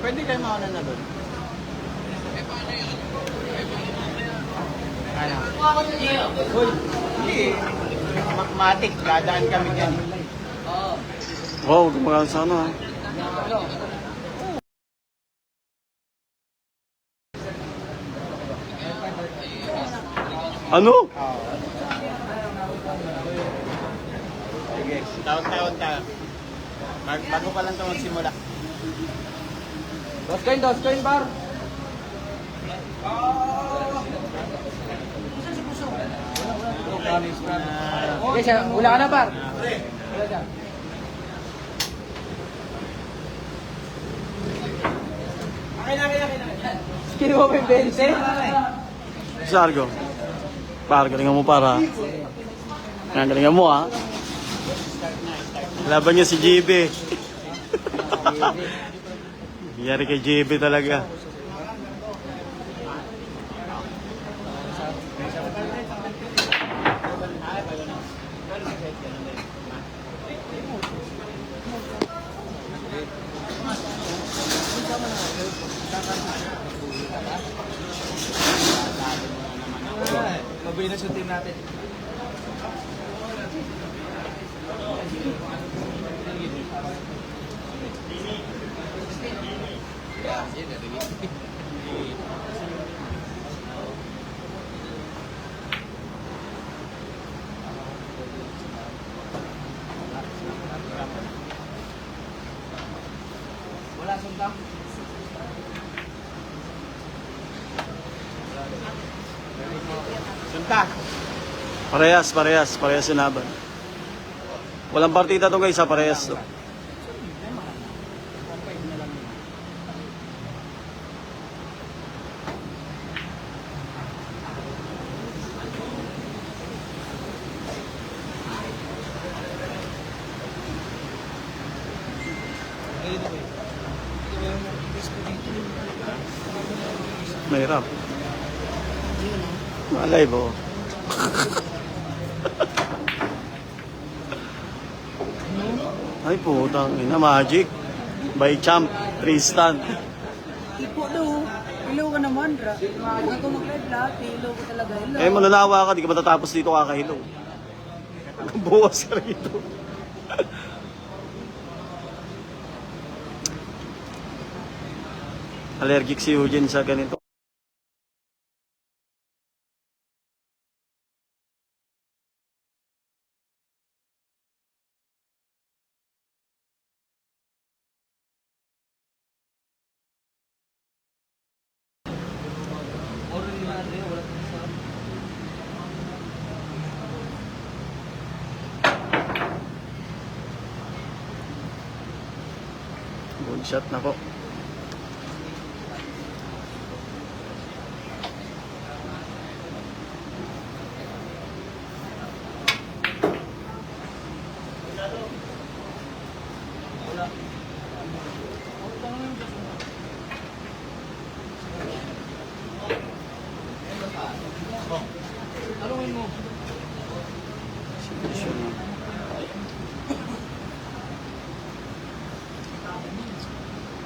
Pwede kayo mauna na doon. Ano? Uy, hindi. Matik, dadaan kami dyan. Wow, gumagaan sa ano ha. Ano? Sige, taon-taon tayo. Bago pa lang ito magsimula. Dos coin bar. Okay, wala ka na par. Wala dyan. Kinuha mo yung 20? Sargo. Par, galingan mo para. Yan, galingan mo ha. Laban niya si JB. Yari kay JB talaga. Mabay na sa team natin. Wala sundang. Sunta. Parehas yung laban. Walang partida to guys, parehas to. Mahirap. Malay po. Ay putang ina, Magic. By Champ, Tristan. Ipo daw. Ilaw ka naman, Ra. Huwag ko mag-live lahat. Ilaw ko talaga. Ilaw. Eh, mananawa ka, di ka matatapos dito kakahilo. Buwas ka rito. Allergic si Eugene sa ganito. Good shot na po.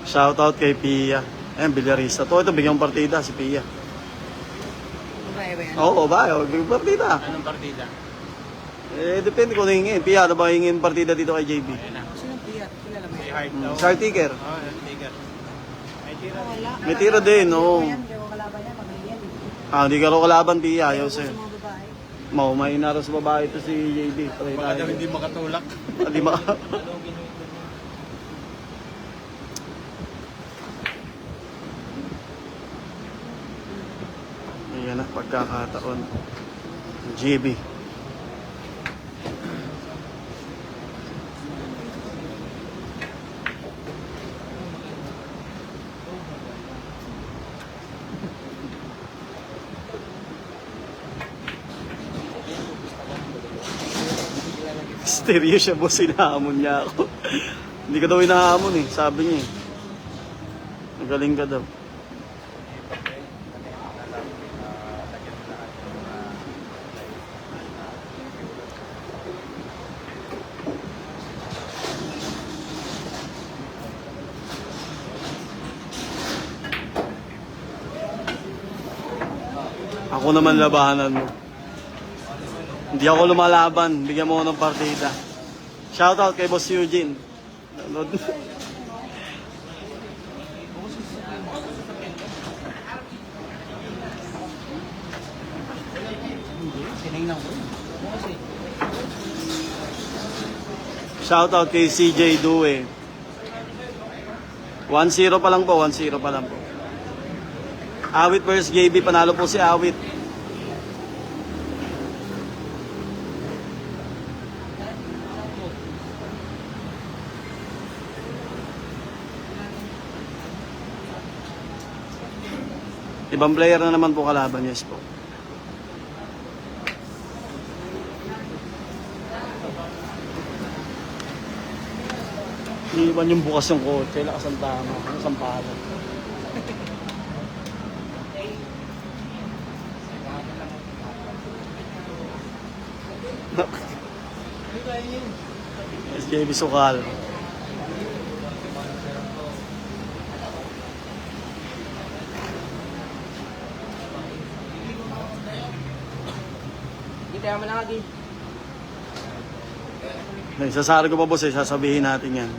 Shoutout kay Pia. Ayan, bilyarista. Ito, bigyan partida si Pia. Babae ba yan? Oo, ba? Bigyan partida. Anong partida? Eh, depende kung ano hingin. Pia, ano ba hingin partida dito kay JB? Ayun na. Sino piyat? Kilala mo May yan? heart daw. Star Ticker. Oo, tiger. May tira. Wala. May tira din, oo. Ayan, hindi ko kalaban yan. Pag-iyan. Ah, hindi ka rin kalaban, Pia. Ayaw Sa sa'yo. mga babae. May inaro sa babae ito si JB. Baka daw hindi makatulak. Hindi ba? Ayan na, pagkakataon. JB. Stereo siya, boss. Hinahamon niya ako. Hindi ka daw hinahamon eh. Sabi niya eh. Magaling ka daw. Ako naman labanan mo. Hindi ako lumalaban. Bigyan mo ako ng partida. Shoutout kay Boss Eugene. Nanood. Tinignan ko. Shoutout kay CJ Due. 1-0 pa lang po, 1-0 pa lang po. Awit versus JB, panalo po si Awit. Ibang player na naman po kalaban, yes po. Iwan yung bukas yung kotse, lakas ang tama, ang sampalan. SJB Sukal. Hindi tayo manakagi. Nagsasara ko pa boss eh, sasabihin natin yan.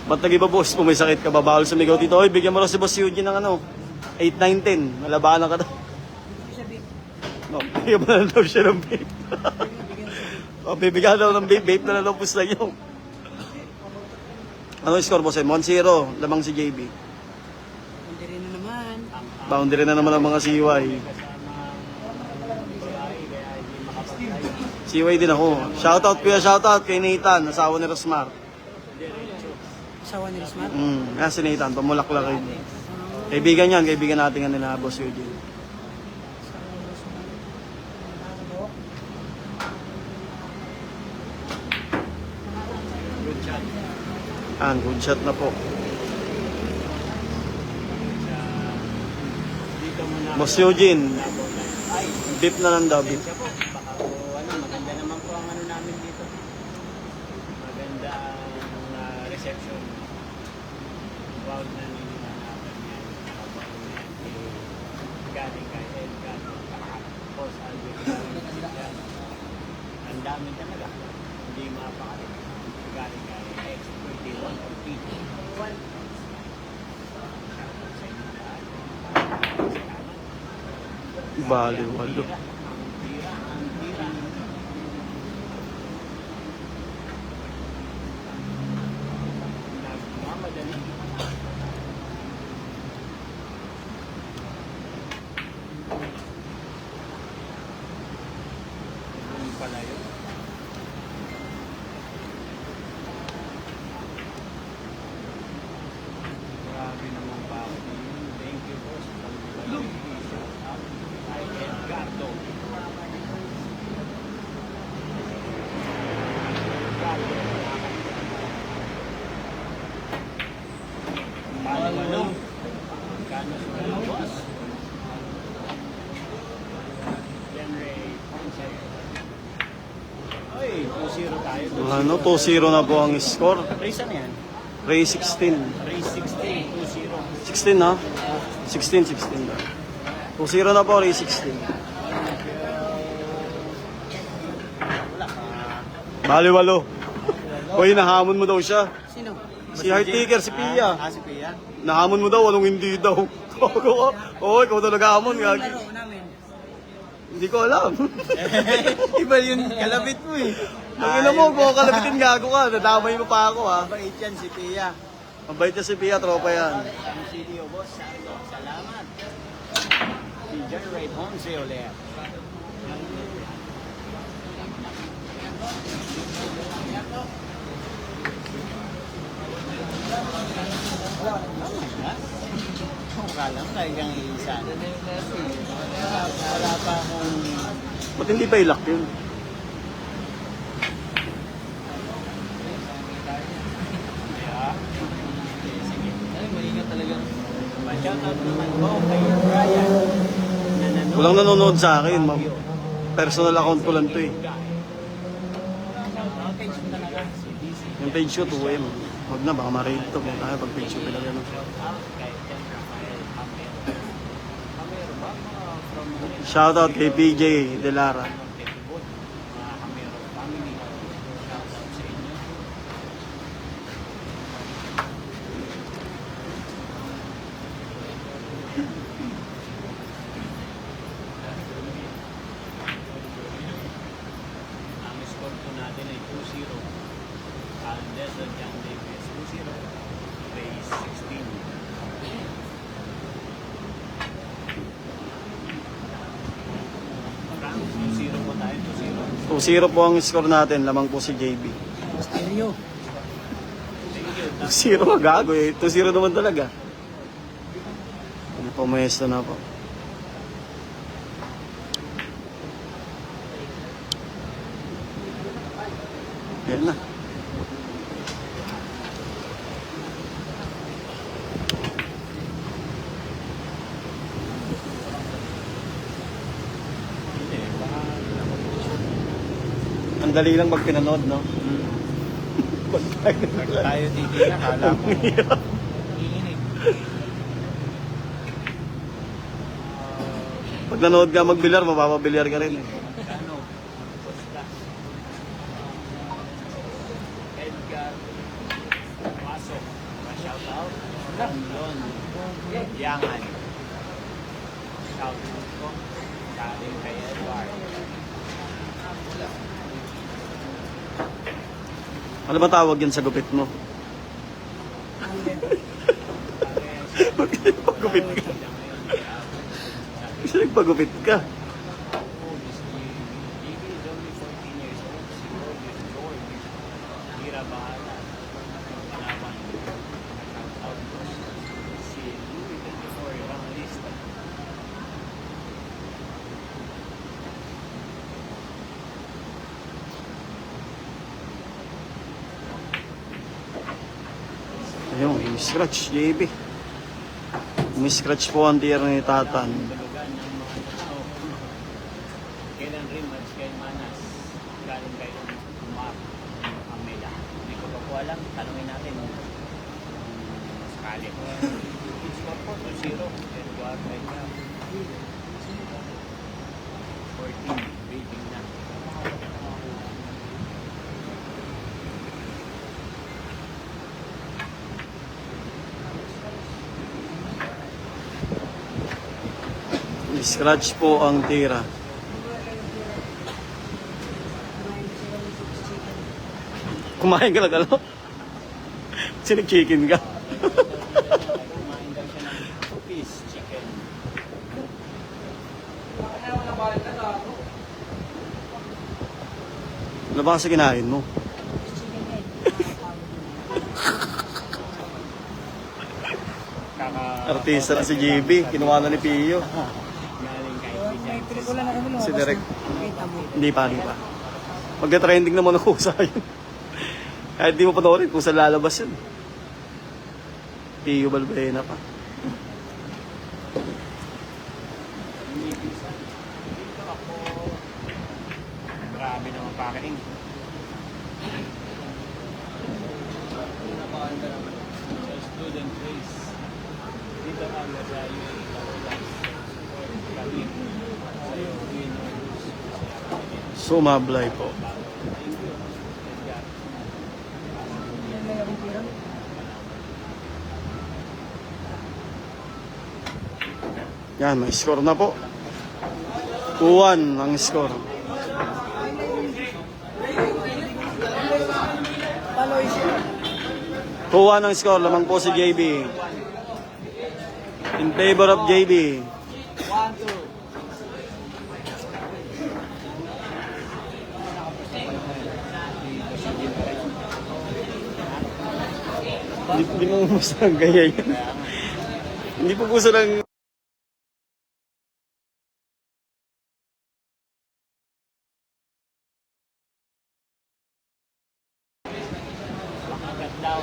Ba't nag-iba boss? Kung may sakit ka ba, bawal sumigaw dito. Oy, bigyan mo raw si Boss Eugene ng ano, 8, 9, 10. Malabanan ka daw. No, bigyan mo na lang daw siya ng vape. O, bibigyan daw ng vape. Vape na lang daw pusta niyo. Ano yung score boss? 1-0. Lamang si JB. Hindi rin na naman. Boundary na naman ang mga CY. CY din ako. Shoutout kuya, shoutout kay Nathan, asawa ni Rosmar. Asawa ni Rismar. Si Nathan, pamulaklak yun. Kaibigan yan, kaibigan natin nga nila, Boss Eugene. Good shot na po. Boss Eugene, beep na lang daw, beep. Maganda naman po ang ano namin dito. Maganda ang reception. Wow na nilinapan yan. Galing kay Edgar. Boss Alvin. Ang dami talaga. Hindi mapakali. Galing kay X21 or P2. Baliwalo. Pala yun. Grabe naman pa ako. Thank you po sa pag-ibig. Shout out kay Edgardo. Ano? Kano sa boss? Henry Ponce. Ay, 2-0 tayo. Ano, 2-0 na po ang score. Race ano yan? Ray 16. Race 16, 2-0. 16 na? 16 na. 2-0 na po, Ray 16. Baliwalo. Hoy, nahamon mo daw siya. Sino? Si Hearttaker, si Pia. Si Pia. Nahamon mo daw, anong hindi daw. Oo, ikaw daw nag-hamon. Ano Gagi. laro namin? Hindi ko alam. Iba yun, kalabit mo eh. Ang ina mo, kung kalabitin gago ka, nadamay mo pa ako ha. Mabait yan si Pia. Mabait niya si Pia, tropa yan. Ang CDO boss, salamat. Si John Ray Ponce ulit. Wala lang talagang isa. Wala pa akong... Ba't hindi pa ilak yun? Shoutout naman po kay Brian. Walang nanonood sa akin. Personal account ko lang to eh. Shoutout kay Yung page ko, 2M. Huwag na, baka ma-raid to. Kung tayo pag page ko pinagano. Shoutout kay PJ Delara. Ang score po natin ay 2-0. Aldeson John Davis 2-0. Race 16. Frank, 2-0 po tayo, 2-0. 2-0 po ang score natin. Lamang po si JB. Stereo. 2-0 gago eh. 2-0 naman talaga. Ano po, maesto na po. Yan na. Ang dali lang pag pinanood, no? Tayo titignan, kala mo. Iinit. Pag nanood ka magbilyar, mapapabilyar ka rin eh. Magkano? Costa. Edgar. Pasok. Pa-shoutout. Ramlon. Yangan. Shoutout ko. Galing kay Edward. Ano ba tawag yan sa gupit mo? Bakit nagpagupit ka? Kasi nagpagupit ka. Ayun, scratch, JB. Scratch po ang tier ni Tatan. Kailan rin match kay Manas galing kay Mark Amela. Hindi ko pa po alam. Tanungin natin sakali. Score po 2-0. Edward Edgar. 14. Rating na. Scratch po ang tira. Kumain ka na galo? Sinag-chicken ka? Kumain daw siya ng 2-piece chicken. Ano ba kasi kinain mo? Artista na si JB. Kinuha na ni Pio. Galing kay May pelikula na kami. Si Direk. Kita mo. Hindi pa. Magka-trending naman ako sa yun. Kahit di mo panoorin kung saan lalabas yun. Pio Balbuena pa. Dito ako. Grabe naman pakain. Napakanda naman. Sa student race. Dito ang sa UAE. Kami. Sa winners. Sumablay po. Yan, may score na po. 2-1 ang score. Paloy siya. 2-1 ang score. Lamang po si JB. In favor of JB. 1-2. Hindi mo gusto ng ganyan yan. Hindi po gusto ng... Makagat daw.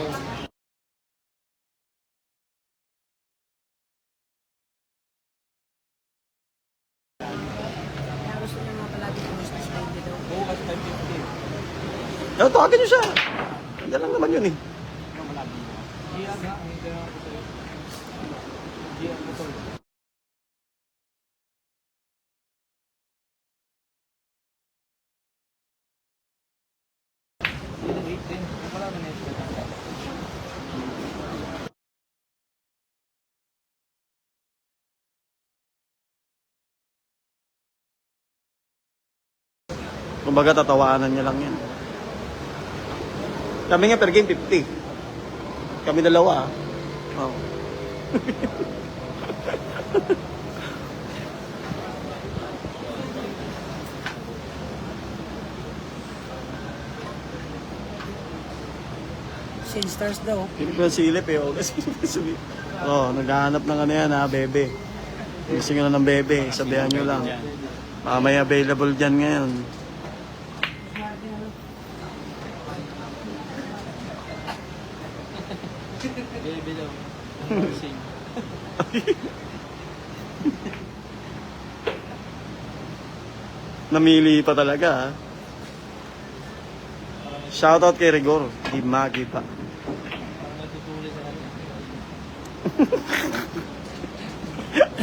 Kaya gusto niya mga palagi kung gusto sa hindi daw. Bukas na 50. Tawagin niyo siya. Yan lang naman yun eh. Ano malabo mo? Kumbaga tatawanan niya lang yan. Kami nga per game 50. Kami dalawa. Oh. Sin stars daw. Hindi ko silip eh. Kasi naghahanap ng ano yan ha, bebe. Gusto nyo na ng bebe, sabihan nyo lang. May available dyan ngayon. Baby daw. Namili pa talaga ha. Shoutout kay Rigor. Di magi pa. Parang natutuloy sa kanya.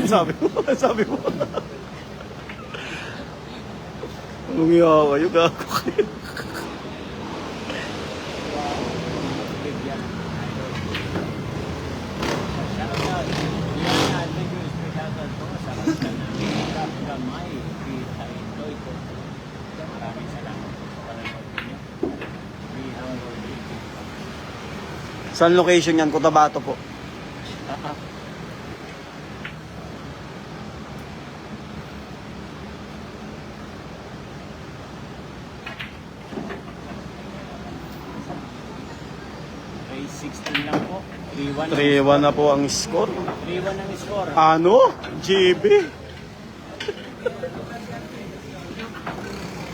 Sabi mo, sabi mo. Anong yawa kayo, gago kayo. Shoutout. Yan, thank you. Shoutout po sa kasta ng Gamay. Kita Indoy ko. Maraming salamat sa panonood niyo. We humble you. Saan location yan? Cotabato po. Okay, 16 lang po. 3-1. 3-1 na po ang score. 3-1 ang score. Ano? GB?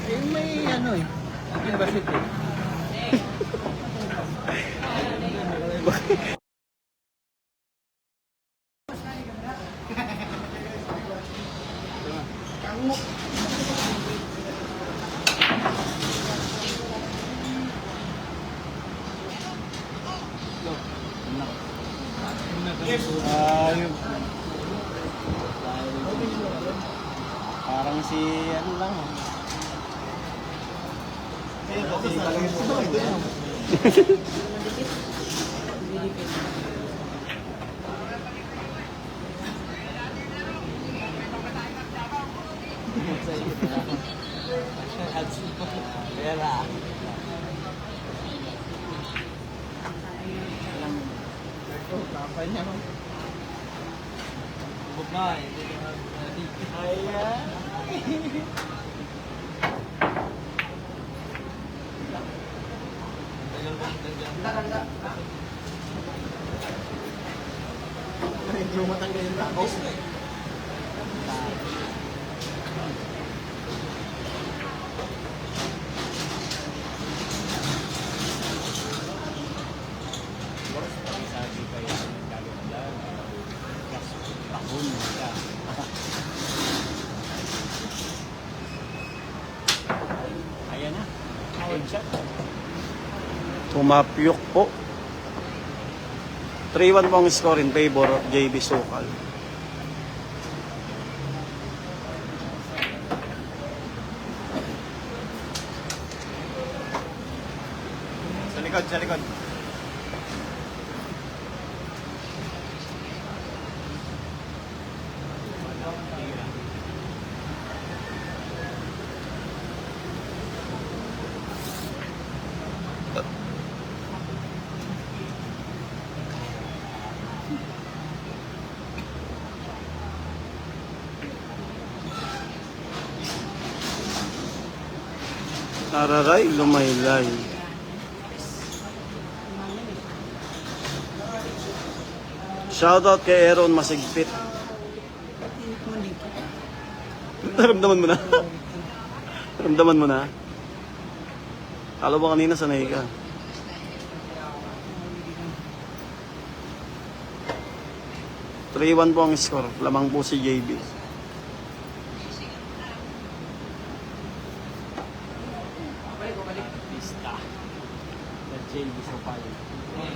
Eh, may ano eh. University. Ayun. Parang si ano lang. Pera. Kapay niya. Bubog na eh. Ayan. Tagal ba ang ganyan? Hindi mo matanggal yung tapos. Sabi kaya nagkalit lang. Kasi tahon ka. Ayan na. Headshot. Tumapyok po. 3-1 po ang score in favor of JB Sokal. Sa likod, sa likod. Tararay, lumaylay. Shoutout kay Aaron Masigpit. Naramdaman mo na? Naramdaman mo na? Kala mo kanina sanay ka. (3-1) po ang score. Lamang po si JB. Pista. Sa JB Sopal.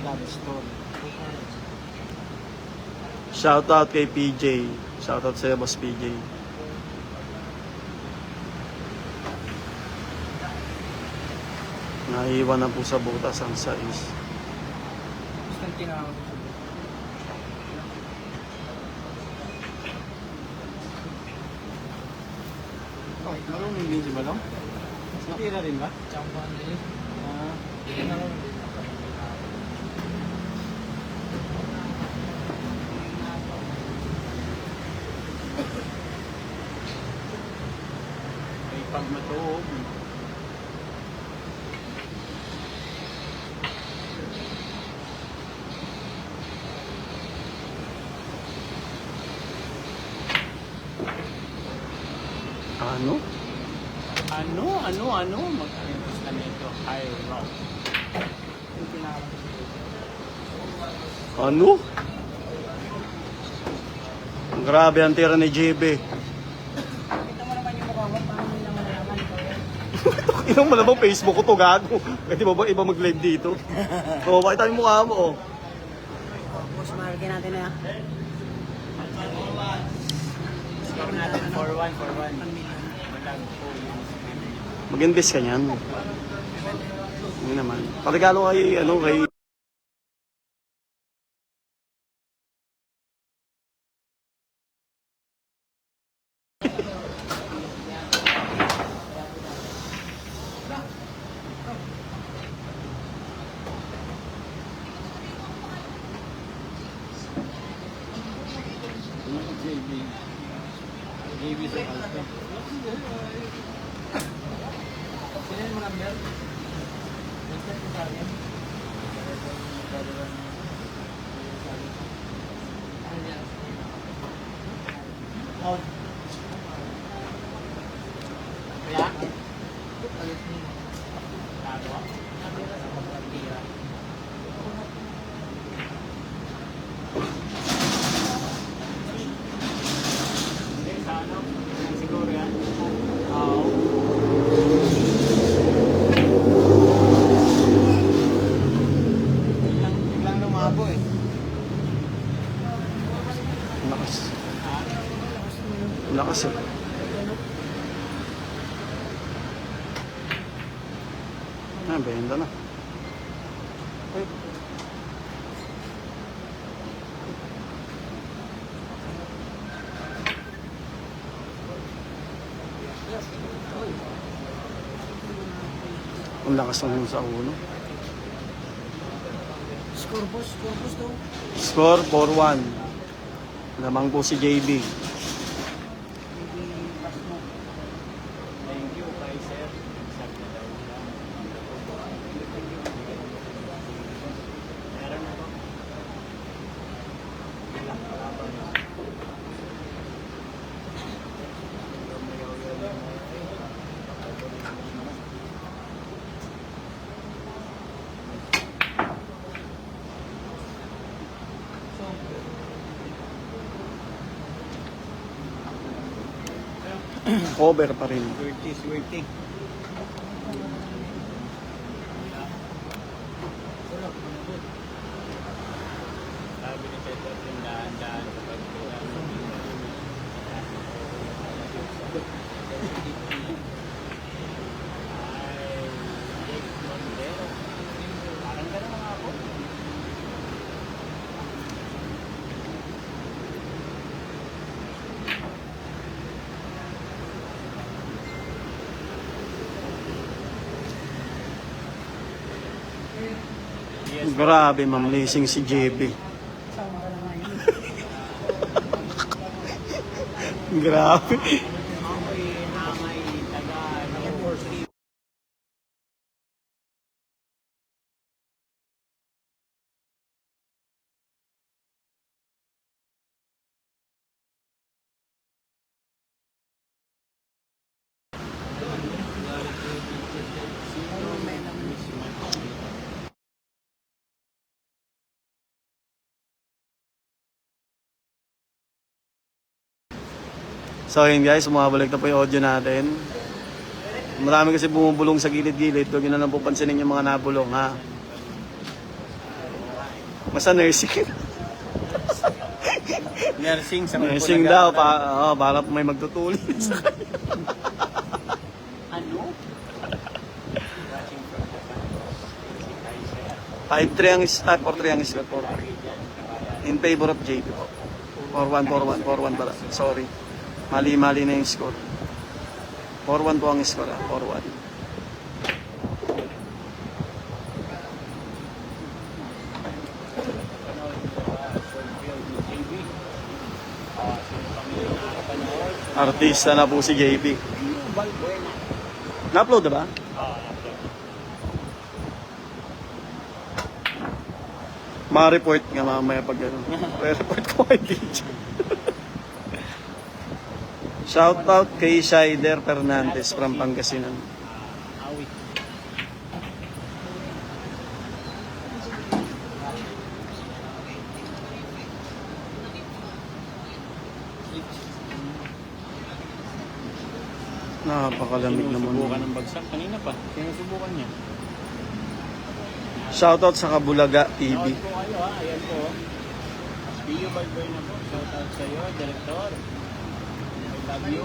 Love story. Shoutout kay PJ. Shoutout sa'yo, Boss PJ. Naiiwan na po sa butas ang sais. Gusto nang tinawag ko. Oh, marunong din si Balong? Natira rin ba? Champan din. Ah, may pagmatuog. Ano? Ano? Mag-alimos na nito. High rock. Yung tinawag ko. Ano? Grabe ang tira ni JB. Kita mo naman yung mukha mo, paano nila malalaman ito? Inang malamang Facebook ko to, gago. Pwede ba iba mag-live dito? Oo, bakit tayo mukha mo, oh. Boss, market natin na. Score natin 4-1. Walang po yung Mag-invest ka niyan. Hindi naman. Parigalo kay, kay... JB. JB Sopal. Sino yung number? Basta ko sa akin. Ano yan? Kaya? Alis mo. Lago? Sa ano? Siguro yan? Oo. Biglang lumabo eh. Lakas. Lakas eh. Benta na. Ay. Ang lakas ng sa ulo. Score boss to. Score 4-1. Lamang po si JB. Maybe pass mo. Thank you kay sir. Sabi na daw siya. Meron ako. Over pa rin. Swerte. Sabi ni Pedro, tindahan-dahan sa pagkulang. Ay, Jake Mondero. Parang gano'n nga ako. Yes, Grabe, mamlising si JB. Sama ka na ngayon. Grabe. ako'y nangay taga no, So yun guys, bumabalik na po yung audio natin. Marami kasi bumubulong sa gilid-gilid. Huwag nyo na lang po pansinin yung mga nabulong ha. Basta nursing. Nursing sa Nursing daw, para may magtutulin sa kanya. Ano? Watching from the back. 5-3 ang start or 3 ang score. 4-3. In favor of JP po. 4-1, 4-1, 4-1 pala. Sorry. Mali-mali na yung score. 4-1 po ang score. 4-1. Artista na po si JP. Na-upload na ba? Ma-report nga mamaya pag gano'n. Report ko kay DJ. Shoutout kay Shider Fernandez from Pangasinan. Awit. Napakalamig naman. Sinusubukan ng bagsak kanina pa. Sinusubukan niya. Shoutout sa Kabulaga TV. Shoutout po kayo ha. Ayan po. Pio Balboy na po. Shoutout sa iyo, Director. I love you.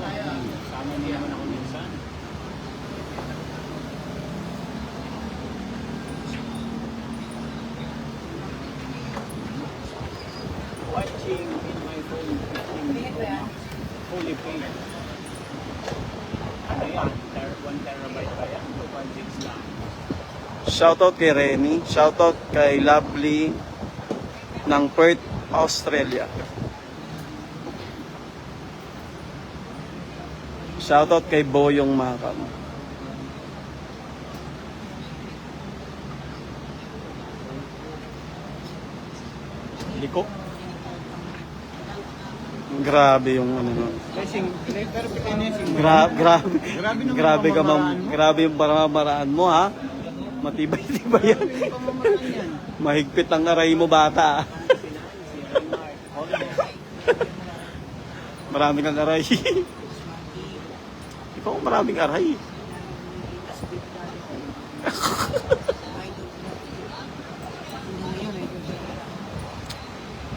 Sama niyo naman ako minsan. Watching in my phone 15 fully paid. Ano yan? 1 terabyte ba yan? 2.6 lang. Shoutout kay Renny. Shoutout kay Lovely ng Perth, Australia. Shoutout kay Boyong Makam. Liko? Grabe yung ano no. Blessing. Pero pinessing. Grabe naman grabe ka pamamaraan mo. grabe yung pamamaraan mo ha. Matibay-tibay yan. Pamamaraan yan. Mahigpit ang aray mo bata. Marami kang aray. Ikaw maraming aray.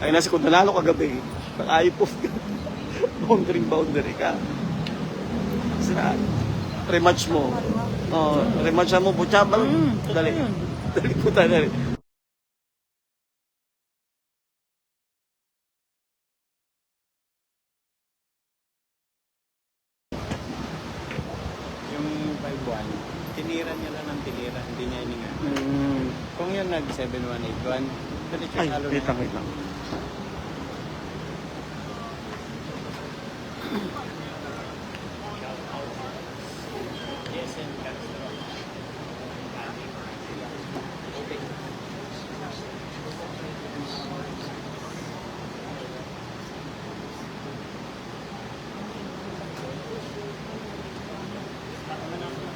Ay nasi kung nanalo kagabi. Nakaipos ka. Boundary ka. Saan? Rematch mo. Oh, rematch mo po. Chabal. Dali. Dali po tayo. Dali. Yung 5-1, tinira niya lang ng tinira, hindi niya ininga. Kung yun nag-7-1-8-1, diretso Ay, talo wait na. lang. Yes, and Castro.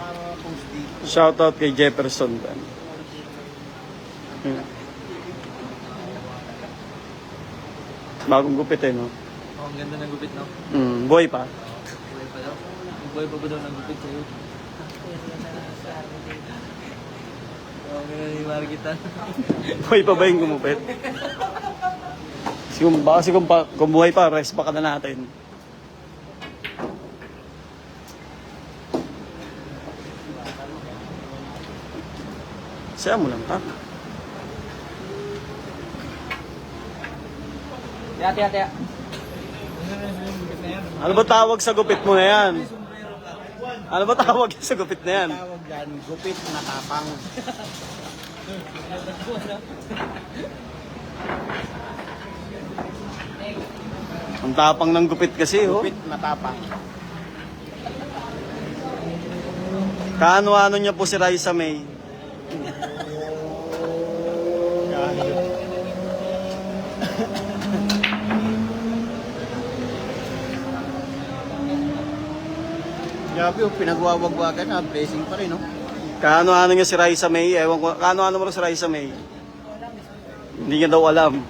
Naka-post dito. Shoutout kay Jefferson. Bagong gupit eh, no? Oh, ang ganda ng gupit, no? Boy pa. Buhay pa daw. Buhay pa ba daw ng gupit sa'yo? Oh, ganun yung marikitan. Boy pa ba yung gumupit? Baka kung buhay pa, rest pa ka na natin. Saya mo lang, ta? Tiya, tiya. Ano ba tawag sa gupit mo na yan? Ano ba tawag sa gupit na yan? Tawag dyan, gupit na tapang. Ang tapang ng gupit kasi, oh. Gupit na tapang. Kaano-ano niya po si Raisa May. Grabe, pinagwawagwagan na, blessing pa rin, no? Kaano-ano niya si Raisa May. Ewan ko, kaano-ano mo rin si Raisa May. Hindi niya daw alam.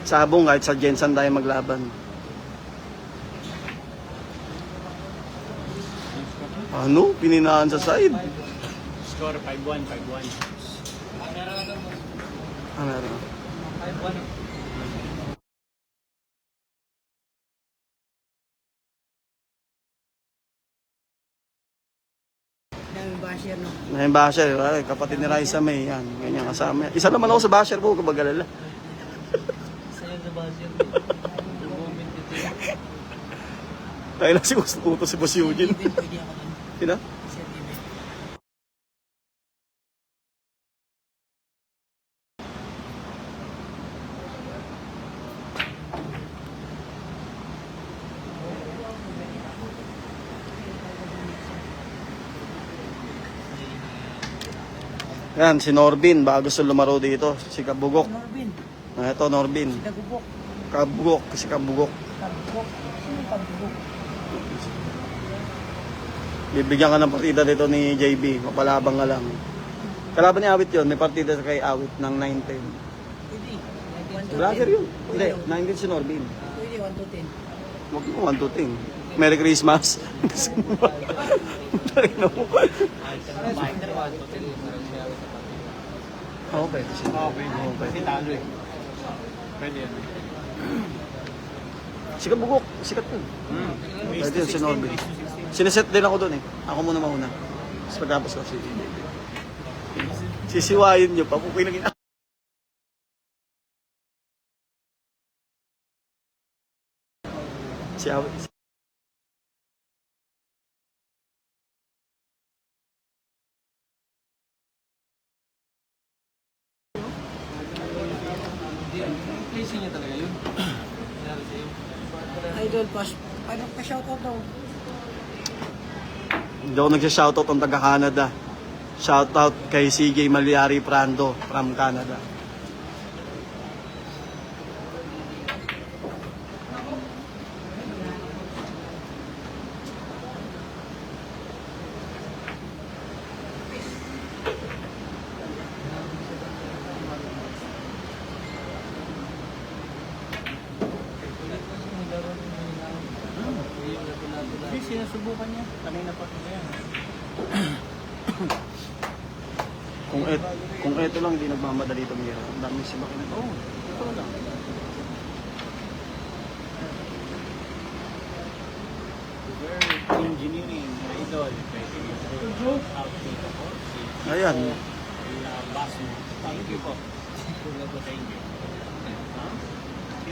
Sabong kahit sa Jensen tayo maglaban. Ano? Pininaan sa side. Score 5-1, 5-1. Ah, meron. 5-1. Dami basher, no? May basher, ay, kapatid ni Raisa May, yan, ganyan kasama. Isa naman ako sa basher po, kapag alala. Sa'yo na ba siya? Comment dito. Dahil lang si utos si Boss Eugene. Even pwede ako dun. Sino? Sir Even. Yan, si Norbin, baka gusto lumaro dito. Si Kabugok. Norbin. Ah, ito, Norbin. Dagubok. Kabugok, si Kabugok. Kabugok. Sino yung kabugok? Bibigyan ka ng partida dito ni JB. Mapalabang ka lang. Kalaban ni Awit yun. May partida kay Awit ng 9-10. Pwede. 1 to 10. Vlogger yun. Hindi, 9-10 si Norbin. Pwede, 1 to 10. Huwag mo 1-2-10. Merry Christmas. Tayo na mo. Okay. Kasi talo eh. Pwede yan. Si Kabugok. Sikat yun. Pwede yun si Norbin. Sineset din ako doon eh. Ako muna mauna. Tapos pagkapos ko si sisiwayin nyo pa. Pupuin na gina. Si Awit. Placing niya talaga yun. Sinabi sa'yo. Idol, paano pa-shoutout daw? Hindi ako nagsya-shoutout ang taga-Canada. Shoutout kay CJ Maliari Prando from Canada. Hindi, sinusubukan niya. Kanina pa ito yan. Kung ito lang hindi nagmamadali tumira. Ang dami sila kinito. Oo, ito lang. Very engineering idol. Pwede yung outfit ako. Ayan. Boss mo. Thank you po. Thank you. Ha?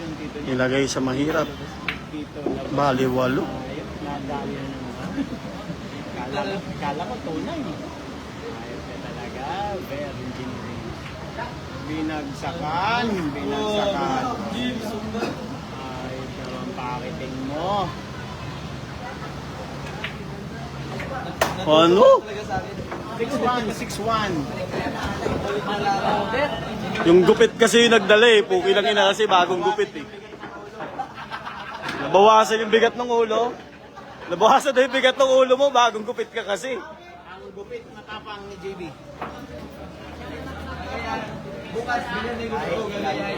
Yung tito niya. Ilagay sa mahirap. Dito na Baliwalo. ayop, nadali na naman. Kala ko tunay. Ayop ka talaga. Very engineering. Binagsakan. Binagsakan. Ayop naman pakiting mo. Ano? 6-1, 6-1. Yung gupit kasi yung nagdala eh. Puki lang ina kasi bagong gupit eh. Nabawasan yung bigat ng ulo. Nabawasan na yung bigat ng ulo mo. Bagong gupit ka kasi. Ang gupit matapang ni JB. Bukas, bilhin ni Gusto. Galayan.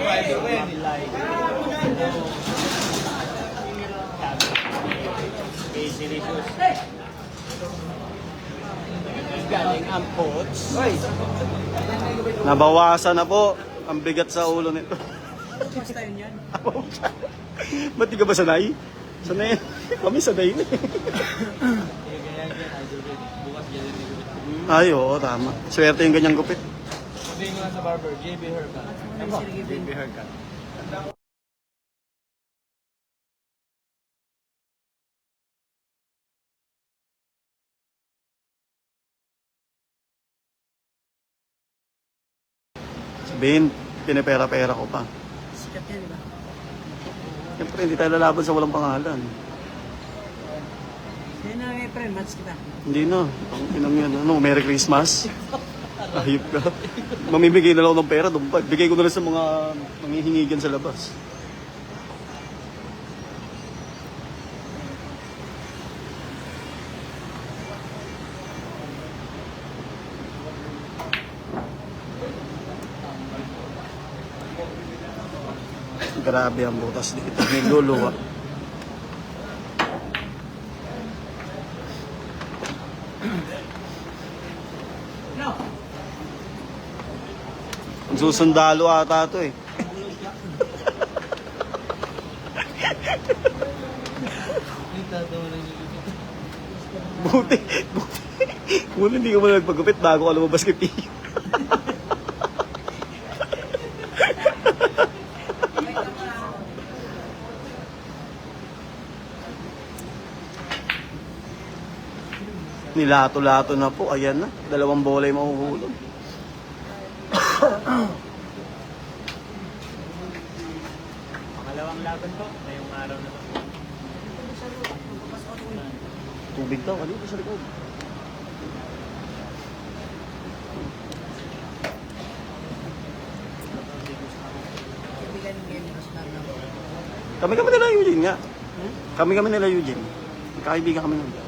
Easy Licious. Galing ang pots. Nabawasan na po ang bigat sa ulo nito. Basta yun yan. Ba't di ka ba sanay? Sanay. Kami sanay na eh. Bukas, bilhin ni Gusto. Ay, oo, tama. Swerte yung ganyang gupit. Sabihin ko lang sa barber, JB Haircut. Ako, JB haircut. Sabihin, pinipera-pera ko pa. Sikat yan, di ba? Siyempre, hindi tayo lalaban sa walang pangalan. Yan na, may friend, match kita. Hindi na. Ang inang yan. Ano, Merry Christmas. Ayop ka. Mamimigay na lang ako ng pera. Doon pa. Bigay ko na lang sa mga manghihingi dyan sa labas. Grabe ang butas dito. Niluluwa. Ang susundalo ata ito eh. Buti. Buti hindi ka mo nagpagupit bago ka lumabas kay Pio. Nilato-lato na po. Ayan na. 2 bola yung mahuhulog. Pangalawang laban po, ngayong araw na to. Tubig daw. Kanina sa likod. Kami nila Eugene nga. Kami nila Eugene. Kaibigan kami nun.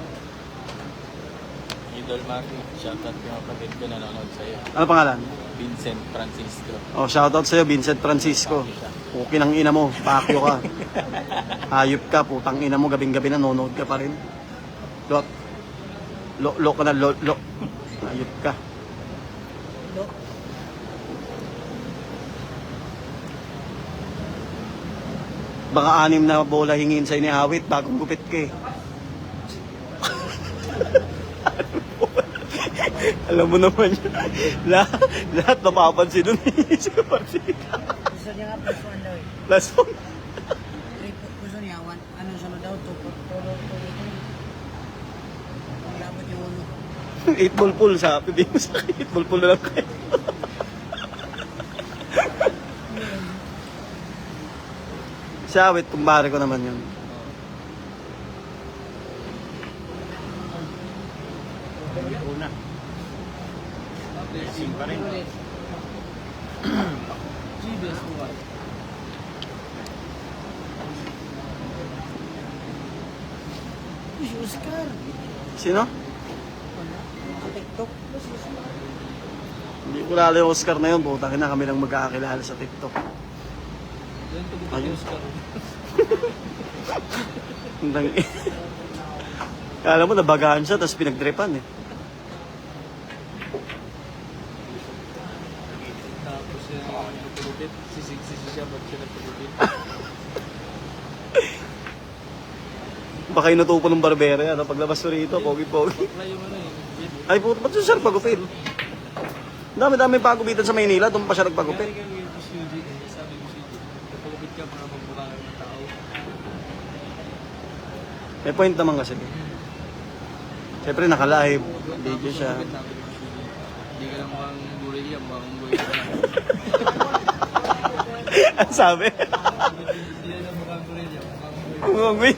Idol Maki, shoutout yung kapatid ko nanonood sa'yo. Ano pangalan? Vincent Francisco. Oh, shoutout sa'yo, Vincent Francisco. Okay ng ina mo, pakyo ka. Hayop ka, putang ina mo, gabing-gabi nanonood ka pa rin. Lo ka na, lo. Hayop ka. Baka 6 na bola hingin sa'yo ni Awit, bagong gupit ka eh. Alam mo naman yun. Lahat napapansin nun. Gusto niya nga plus 1 daw eh. Last one. Gusto niya, ano sunod daw, tulo. Ang labot yung ulo. 8 ball pool sa hindi mo sa 8 ball pool na lang kayo. Si Awit, kumbare ko naman yun. Una. Blessing pa rin. GBS mo Si Oscar. Sino? Sa TikTok. Hindi ko lalo yung Oscar na yun. Putang na kami lang magkakakilala sa TikTok. Doon ko Ayun. yung Oscar. Kala mo nabagahan siya, tapos pinagdripan eh. Tapos yung nagpagupit, sisig-sisi siya pag siya nagpagupit. Baka inutupo ng barbero yan. Paglabas ko rito, pogi-pogi. Bakla yung ano eh. Ay, puto, ba't siya siya nagpagupit? Dami-dami pagupitan sa Maynila, doon pa siya nagpagupit. Kaya yung CUG, sabi ko CUG, nagpagupit ka para magmukha ka ng tao. May point naman kasi. Siyempre naka-live, video siya. Nagpagupit namin yung CUG. Hindi ka lang mukhang gorilla, mukhang gorilla. Ano sabi? Hindi ka lang mukhang gorilla, mukhang gorilla. Unggoy.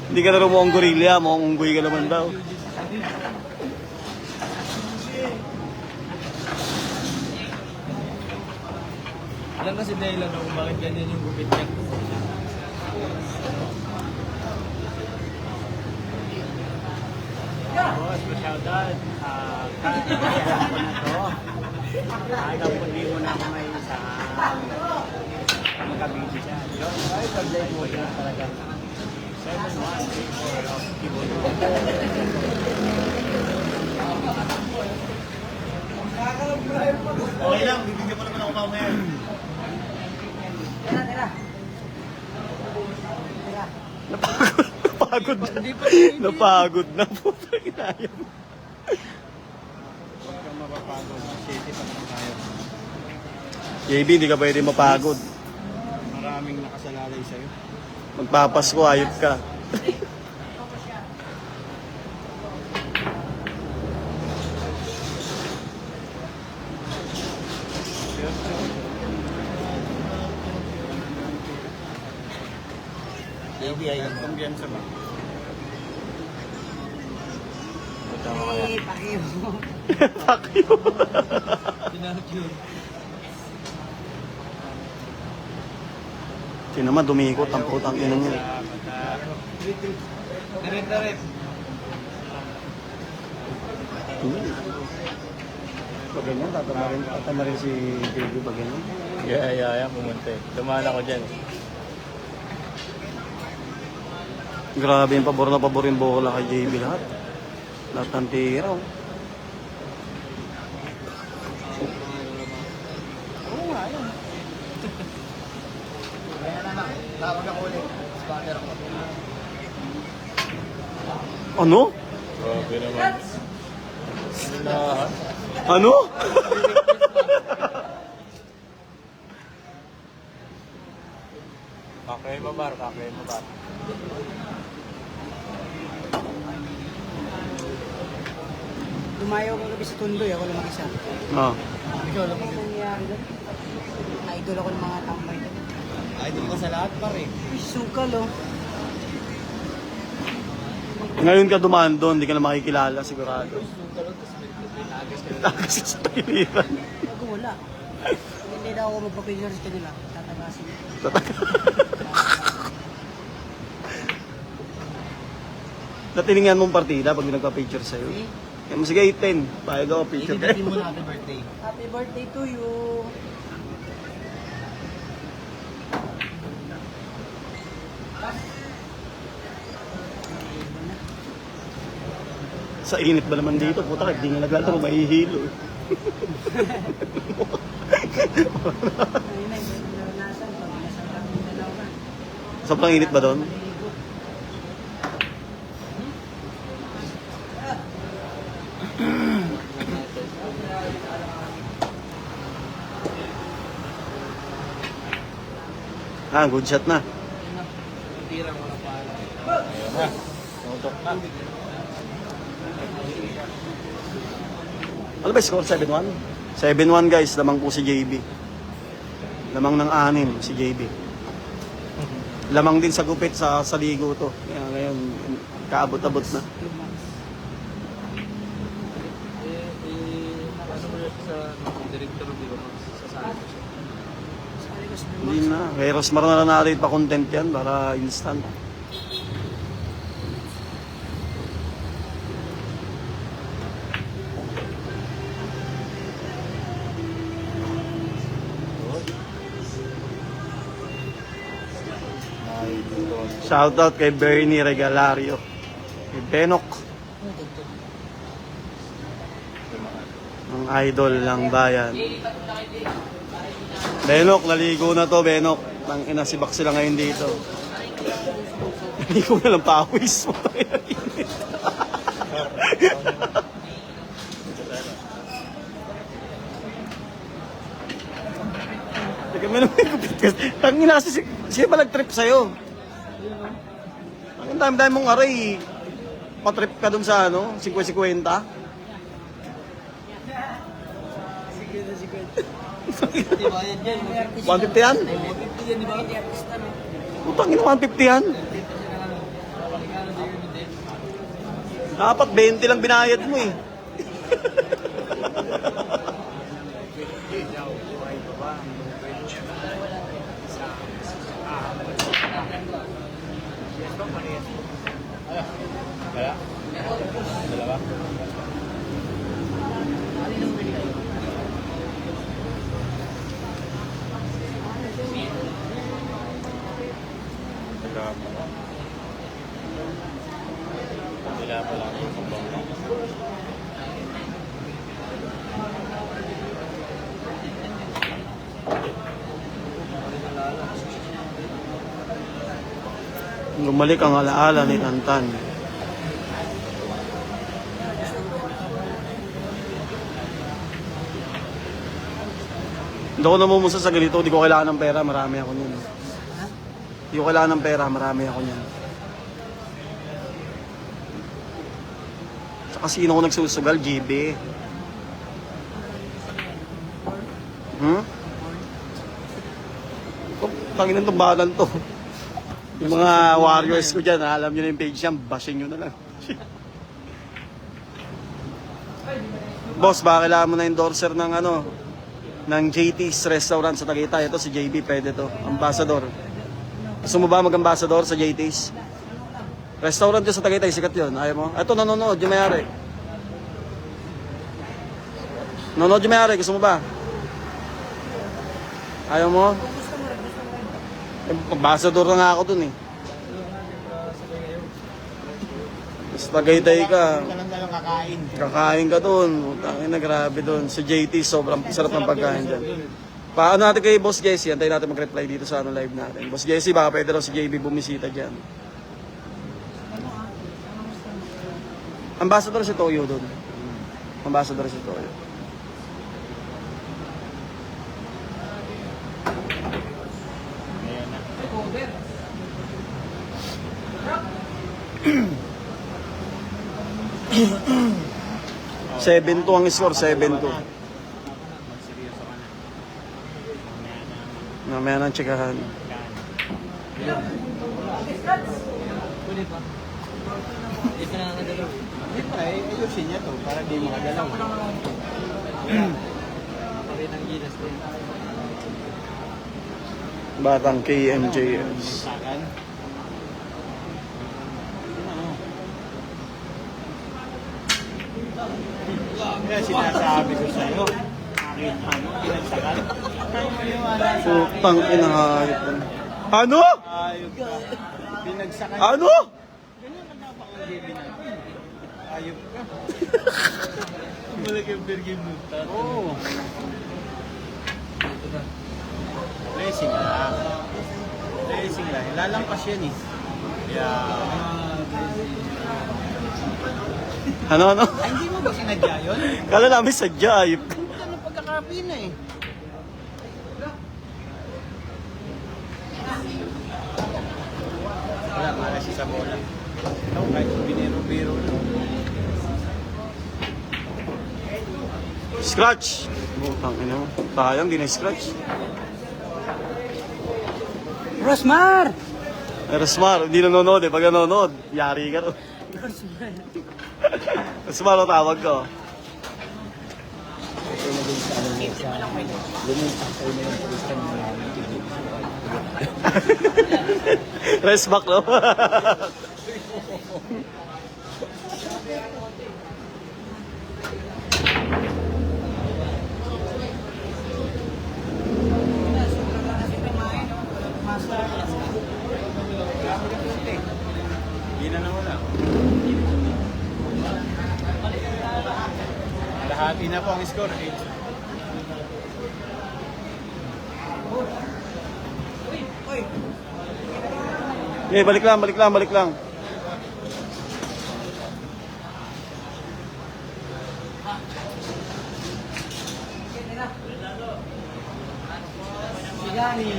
Hindi ka na rin mukhang gorilla, mukhang unggoy ka naman daw. Alam kasi dahilan kung bakit ganyan yung gupit niya. Boss, shoutout. Kaya ko na to. Hanggang kundi mo na ako may isa. Magkabili siya. Ay, pag-live mo siya talaga. 7134 of Kibulo. Okay lang, bibigyan mo naman ako mamaya. Tira. Napagod na. Napagod na po. Inayam. Huwag kang mapapagod. City pa naman tayo. JB, hindi ka pwede mapagod. Maraming nakasalalay sa'yo. Magpapasko, ayop ka. JB ay kumbiyansa ba? Eh, pakiyo. Fuck you. Tinahak yun. Sino naman dumikot ang putang ina niya. Direct. Pag ganyan, tatama rin si JB pag ganyan. Yaya, pumunta eh. Dumaan ako dyan. Grabe yung pabor na pabor yung bola kay JB lahat. Lahat ng tira. Oh. Oo nga, yun. Kaya naman, tawag ako ulit. Spotter ako. Ano? Grabe naman. Ano? Kakay mo bar, kakay mo bar. Dumayo ko gabi sa Tundoy, ako lang mag-isa. Ah. Ikaw lang Ano nangyayari doon? Idol ako ng mga tambay doon. idol ko sa lahat, pare. Uy, sukal oh. Ngayon ka dumaan doon, hindi ka na makikilala sigurado. Tagas sa tagiliran. Bago wala. Kung hindi na ako magpapicture sa kanila, tatagasin. Natiningan mong partida pag nagpa-picture sa'yo. Eh, Kaya mo sige 8-10. Bayag ako picture Hindi kayo. mo na happy birthday. happy birthday to you. Sa init ba naman dito? Puta, hindi nga naglalaro, mahihilo. Ayun na, hindi ko naranasan. Pag nasa kami dalawa. Sobrang init ba doon? Maligo. Ah, good shot na. Tira mo na pala. Tutok na. Ano ba yung score? 7-1? 7-1 guys, lamang po si JB. Lamang ng 6 si JB. Lamang din sa gupit sa ligo to. Kaya ngayon, kaabot-abot na. Nakasama mo sa director, di ba? Sa Santos. Sali ko sa Hindi na. Kay Rosmar na lang natin pa-content yan para instant. Shoutout kay Bernie Regalario. Kay Benok. Ang idol ng bayan. Benok, naligo na to, Benok. Nang inasibak sila ngayon dito. Naligo na lang pawis mo. Teka, may naman yung gupit kasi. Ang ina kasi, siya ba nag-trip sa'yo? Ang dami-dami mong aray. Pa-trip ka dun sa ano, 50-50. Sige na, sige. Di ba yan dyan? 150 yan? 150 yan, di ba? Hindi artista no. Putang ina, 150 yan. Dapat 20 lang binayad mo eh. Kaya? Dalawa? Wala pa lang yung kumbang. Lumalik ang alaala ni Tantan. Hindi ako namumusa sa ganito, hindi ko kailangan ng pera, marami ako niyan. Hindi ko kailangan ng pera, marami ako niyan. Saka sino ko nagsusugal? GB. Oh, tangin ng tumbalan to. Yung mga warriors ko dyan, alam nyo na yung page yan, bashing nyo na lang. Boss, baka kailangan mo na endorser ng ano, ng JT's Restaurant sa Tagaytay. Ito si JB, pwede to. Ambassador. Gusto mo ba mag-ambassador sa JT's? Restaurant yun sa Tagaytay, sikat yun. Ayaw mo? Ito, nanonood, yung mayari. Nanonood yung mayari, gusto mo ba? Ayaw mo? Gusto mo rin. Ambassador na nga ako dun eh. Mas Tagaytay ka. Hindi ka lang dalang kakain. Kakain ka dun. Tangin na, grabe dun. Sa JT, sobrang sarap ng pagkain dyan. Paano natin kay Boss Jesse? Antayin natin mag-reply dito sa live natin. Boss Jesse, baka pwede raw si JB bumisita dyan. Ambassador si Toyo dun. Ambassador si Toyo. Ayan na. Cover. 7-2 ang score, 7-2. Magseryoso ka na. Mamaya nang tsikahan. Pwede pa. Hindi pa nakakadalaw. Hindi pa eh, ayusin niya to para di makagalaw. Pakita ng gilas din. Batang KMJS. Sakan. Kaya sinasabi ko sa'yo, nakita mo, pinagsakan. Kaya maniwala sa akin. Putang inahayop yan. Ano? Ayop ka. Pinagsakan. Ano? Ganyan na dapat ang GB natin. Ayop ka. Malaki ang birgin mo. Oo. Blessing lang. Blessing lang. Lalampas yan eh. Yeah. Ano? Ay, hindi mo ba sinadya yun? Kala namin sadya, ayop. Puta ng pagkakapi na eh. Wala, malas siya sa bola. Ito, kahit biniro-biro lang. Scratch! Butang ina mo. Sayang, di na-scratch. Rosmar! Rosmar, hindi nanonood eh. Pag nanonood, yari ka rin. Rosmar, ang tawag ko. Rest back, no? Hindi na nawala. Lahati na po ang score. 8. Okay, balik lang. Sigani.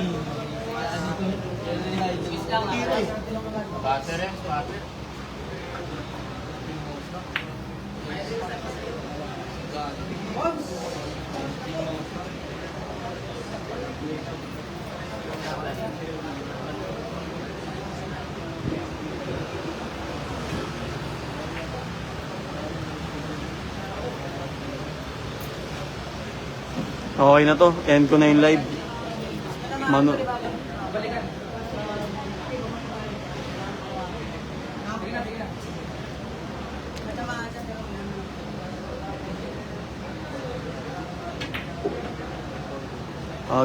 Butter eh, butter. Okay na to. End ko na yung live. Mano.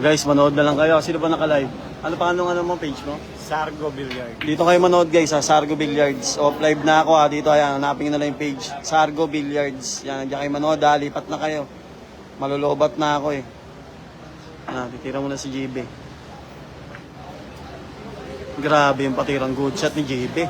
Guys, manood na lang kayo. Sino ba naka-live? Ano pa ano mo page mo? Sargo Billiard. Dito kayo manood guys sa Sargo Billiards. Off live na ako ha. Dito ayan, hanapin nyo na lang yung page. Sargo Billiards. Yan, diyan kayo manood ha. Lipat na kayo. Malulobat na ako eh. Titira mo na si JB. Grabe yung patirang good shot ni JB.